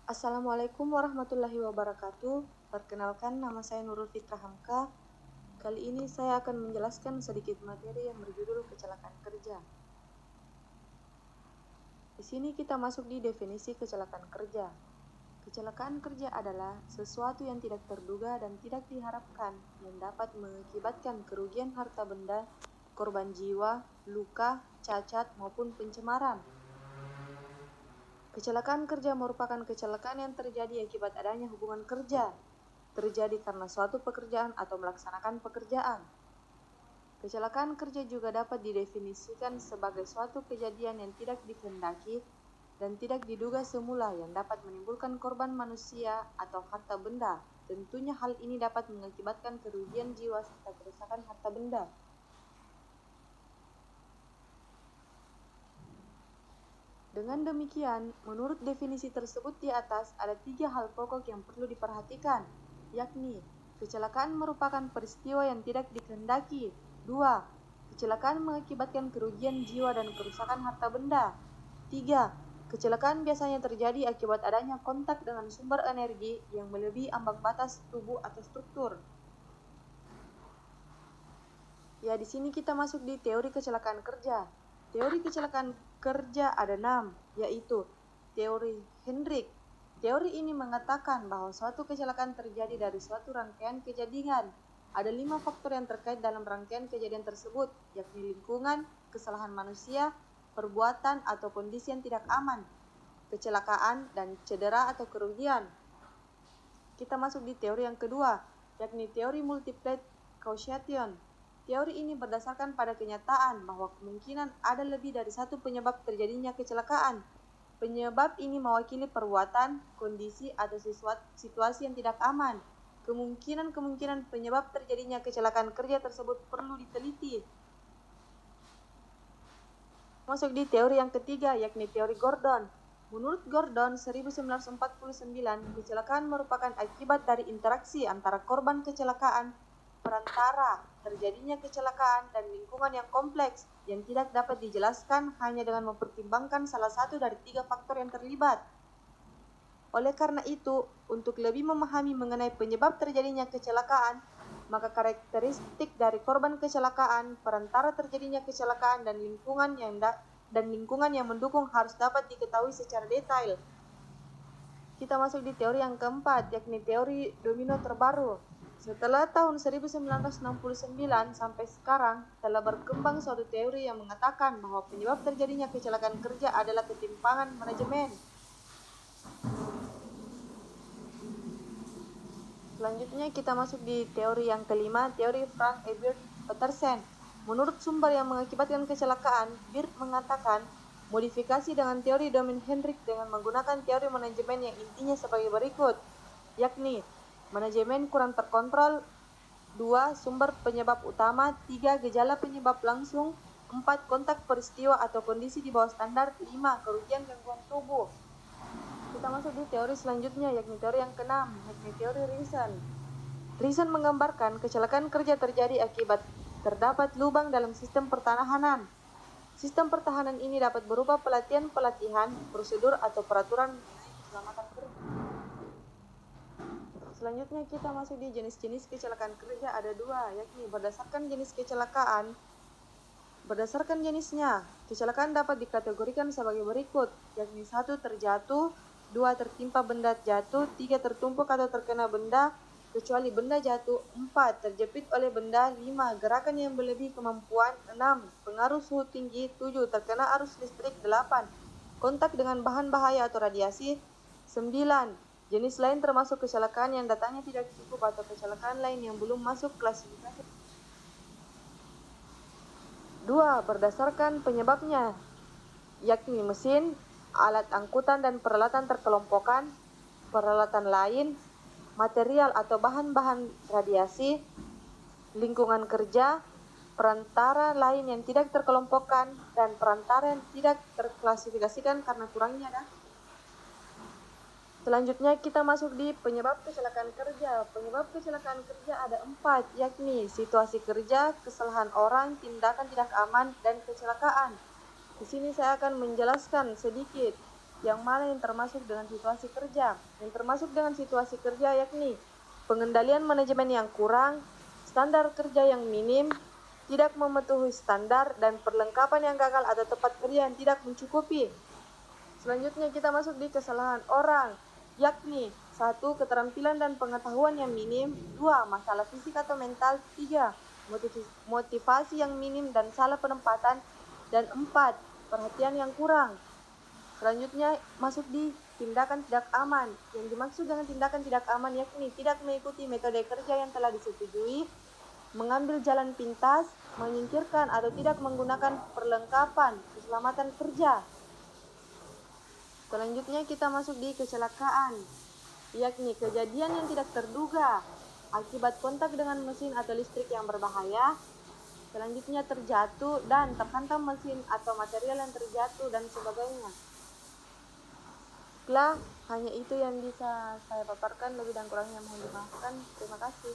Assalamualaikum warahmatullahi wabarakatuh. Perkenalkan, nama saya Nurul Fitra Hamka. Kali ini saya akan menjelaskan sedikit materi yang berjudul kecelakaan kerja. Di sini kita masuk di definisi kecelakaan kerja. Kecelakaan kerja adalah sesuatu yang tidak terduga dan tidak diharapkan yang dapat mengakibatkan kerugian harta benda, korban jiwa, luka, cacat, maupun pencemaran. Kecelakaan kerja merupakan kecelakaan yang terjadi akibat adanya hubungan kerja, terjadi karena suatu pekerjaan atau melaksanakan pekerjaan. Kecelakaan kerja juga dapat didefinisikan sebagai suatu kejadian yang tidak dikehendaki dan tidak diduga semula yang dapat menimbulkan korban manusia atau harta benda. Tentunya hal ini dapat mengakibatkan kerugian jiwa serta kerusakan harta benda. Dengan demikian, menurut definisi tersebut di atas, ada 3 hal pokok yang perlu diperhatikan, yakni kecelakaan merupakan peristiwa yang tidak dikehendaki. 2. Kecelakaan mengakibatkan kerugian jiwa dan kerusakan harta benda. 3. Kecelakaan biasanya terjadi akibat adanya kontak dengan sumber energi yang melebihi ambang batas tubuh atau struktur. Ya, di sini kita masuk di teori kecelakaan kerja. Teori kecelakaan kerja ada 6, yaitu teori Hendrik. Teori ini mengatakan bahwa suatu kecelakaan terjadi dari suatu rangkaian kejadian. Ada 5 faktor yang terkait dalam rangkaian kejadian tersebut, yakni lingkungan, kesalahan manusia, perbuatan atau kondisi yang tidak aman, kecelakaan, dan cedera atau kerugian. Kita masuk di teori yang kedua, yakni teori multiple causation. Teori ini berdasarkan pada kenyataan bahwa kemungkinan ada lebih dari satu penyebab terjadinya kecelakaan. Penyebab ini mewakili perbuatan, kondisi, atau situasi yang tidak aman. Kemungkinan penyebab terjadinya kecelakaan kerja tersebut perlu diteliti. Masuk di teori yang ketiga, yakni teori Gordon. Menurut Gordon, 1949, kecelakaan merupakan akibat dari interaksi antara korban kecelakaan, perantara terjadinya kecelakaan, dan lingkungan yang kompleks yang tidak dapat dijelaskan hanya dengan mempertimbangkan salah satu dari 3 faktor yang terlibat. Oleh karena itu, untuk lebih memahami mengenai penyebab terjadinya kecelakaan, maka karakteristik dari korban kecelakaan, perantara terjadinya kecelakaan, dan lingkungan yang mendukung harus dapat diketahui secara detail. Kita masuk di teori yang keempat, yakni teori domino terbaru. Setelah tahun 1969 sampai sekarang, telah berkembang suatu teori yang mengatakan bahwa penyebab terjadinya kecelakaan kerja adalah ketimpangan manajemen. Selanjutnya kita masuk di teori yang kelima, teori Frank E. Bird Petersen. Menurut sumber yang mengakibatkan kecelakaan, Bird mengatakan modifikasi dengan teori domain Hendrik dengan menggunakan teori manajemen yang intinya sebagai berikut, yakni manajemen kurang terkontrol, 2. Sumber penyebab utama, 3. Gejala penyebab langsung, 4. Kontak peristiwa atau kondisi di bawah standar, 5. Kerugian gangguan tubuh. Kita masuk di teori selanjutnya, yakni teori yang keenam, yakni teori Reason. Reason menggambarkan kecelakaan kerja terjadi akibat terdapat lubang dalam sistem pertahanan. Sistem pertahanan ini dapat berupa pelatihan, prosedur, atau peraturan keselamatan kerja. Selanjutnya kita masuk di jenis-jenis kecelakaan kerja ada 2, yakni berdasarkan jenis kecelakaan. Berdasarkan jenisnya, kecelakaan dapat dikategorikan sebagai berikut, yakni 1. Terjatuh, 2. Tertimpa benda jatuh, 3. Tertumpuk atau terkena benda, kecuali benda jatuh, 4. Terjepit oleh benda, 5. Gerakan yang melebihi kemampuan, 6. Pengaruh suhu tinggi, 7. Terkena arus listrik, 8. Kontak dengan bahan bahaya atau radiasi, 9. Jenis lain termasuk kecelakaan yang datangnya tidak cukup atau kecelakaan lain yang belum masuk klasifikasi. 2. Berdasarkan penyebabnya, yakni mesin, alat angkutan dan peralatan terkelompokkan, peralatan lain, material atau bahan-bahan radiasi, lingkungan kerja, perantara lain yang tidak terkelompokkan, dan perantara yang tidak terklasifikasikan karena kurangnya data. Selanjutnya kita masuk di penyebab kecelakaan kerja. Penyebab kecelakaan kerja ada 4, yakni situasi kerja, kesalahan orang, tindakan tidak aman, dan kecelakaan. Di sini saya akan menjelaskan sedikit. yang mana yang termasuk dengan situasi kerja. Yang termasuk dengan situasi kerja yakni pengendalian manajemen yang kurang, standar kerja yang minim, tidak mematuhi standar, dan perlengkapan yang gagal atau tempat kerja yang tidak mencukupi. Selanjutnya kita masuk di kesalahan orang, yakni 1. Keterampilan dan pengetahuan yang minim, 2. Masalah fisik atau mental, 3. Motivasi yang minim dan salah penempatan, dan 4. Perhatian yang kurang. Selanjutnya masuk di tindakan tidak aman. Yang dimaksud dengan tindakan tidak aman yakni tidak mengikuti metode kerja yang telah disetujui, mengambil jalan pintas, menyingkirkan atau tidak menggunakan perlengkapan keselamatan kerja. Selanjutnya kita masuk di kecelakaan, yakni kejadian yang tidak terduga akibat kontak dengan mesin atau listrik yang berbahaya. Selanjutnya terjatuh dan terhantam mesin atau material yang terjatuh dan sebagainya. Hanya itu yang bisa saya paparkan, lebih dan kurangnya mohon dimaafkan. Terima kasih.